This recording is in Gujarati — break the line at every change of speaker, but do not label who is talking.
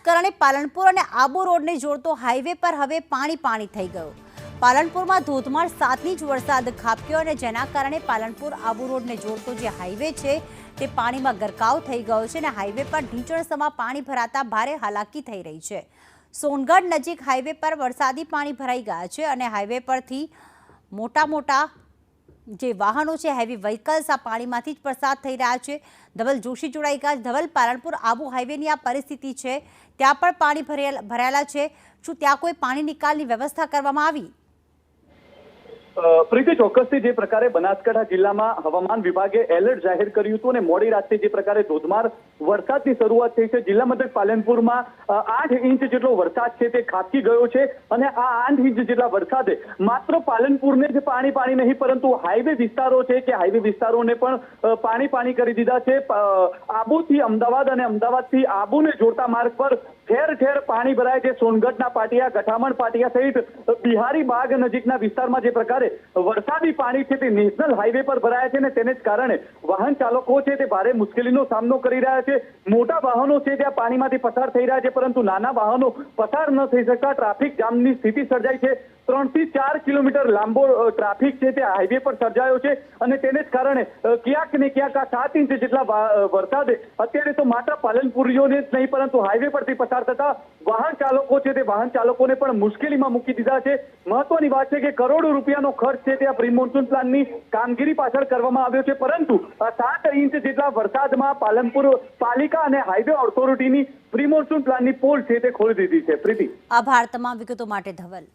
કારણે પાલનપુર અને આબુ રોડને જોડતો હાઈવે પર હવે પાણી થઈ ગયો। પાલનપુરમાં ધોધમાર 7 ઇંચ વરસાદ ખાબક્યો અને જેના કારણે પાલનપુર આબુ રોડને જોડતો જે હાઈવે છે તે પાણીમાં ગરકાવ થઈ ગયો છે અને હાઈવે પર ઢીંચણસમા પાણી ભરાતા ભારે હાલાકી થઈ રહી છે। સોનગઢ નજીક હાઈવે પર વરસાદી પાણી ભરાઈ ગયા છે અને હાઈવે પરથી મોટા જે વાહનો છે હેવી વ્હીકલ્સ આ પાણીમાંથી જ પસાર થઈ રહ્યા છે। ધવલ જોશી જોડાઈ ગયા। ધવલ, પાલનપુર આબુ હાઈવેની આ પરિસ્થિતિ છે, ત્યાં પણ પાણી ભરાયેલા છે, શું ત્યાં કોઈ પાણી નિકાલની વ્યવસ્થા કરવામાં આવી?
પ્રીતિ, ચોક્કસથી જે પ્રકારે બનાસકાંઠા જિલ્લામાં હવામાન વિભાગે એલર્ટ જાહેર કર્યું હતું અને મોડી રાતથી જે પ્રકારે ધોધમાર વરસાદની શરૂઆત થઈ છે, જિલ્લા મથક પાલનપુરમાં 8 ઇંચ જેટલો વરસાદ છે તે ખાબકી ગયો છે અને આ 8 ઇંચ જેટલા વરસાદે માત્ર પાલનપુરને જ પાણી નહીં પરંતુ હાઈવે વિસ્તારો છે કે હાઈવે વિસ્તારોને પણ પાણી કરી દીધા છે। આબુથી અમદાવાદ અને અમદાવાદથી આબુને જોડતા માર્ગ પર ઠેર ઠેર પાણી ભરાય છે। સોનગઢના પાટિયા, ગઠામણ પાટિયા સહિત બિહારી બાગ નજીકના વિસ્તારમાં જે પ્રકારે વરસાદી પાણી છે તે નેશનલ હાઈવે પર ભરાયા છે અને તેને જ કારણે વાહન ચાલકો છે તે ભારે મુશ્કેલીનો સામનો કરી રહ્યા છે। મોટા વાહનો છે ત્યાં પાણીમાંથી પસાર થઈ રહ્યા છે પરંતુ નાના વાહનો પસાર ન થઈ શકતા ટ્રાફિક જામની સ્થિતિ સર્જાઈ છે। 3 થી 4 કિલોમીટર લાંબો ટ્રાફિક છે તે હાઈવે પર સર્જાયો છે અને તેને જ કારણે ક્યાંક ને ક્યાંક આ 7 ઇંચ જેટલા વરસાદે અત્યારે તો માત્ર પાલનપુરીઓને જ નહીં પરંતુ હાઈવે પરથી પસાર થતા વાહન ચાલકો છે તે વાહન ચાલકોને પણ મુશ્કેલીમાં મૂકી દીધા છે। મહત્વની વાત છે કે કરોડો રૂપિયાનો ખર્ચ છે તે આ પ્રી મોન્સૂન પ્લાનની કામગીરી પાછળ કરવામાં આવ્યો છે પરંતુ આ 7 ઇંચ જેટલા વરસાદમાં પાલનપુર પાલિકા અને હાઈવે ઓથોરિટીની પ્રી મોન્સૂન પ્લાનની પોલ છે તે ખોલી દીધી છે। પ્રીતિ,
આભાર તમામ વિગતો માટે ધવલ।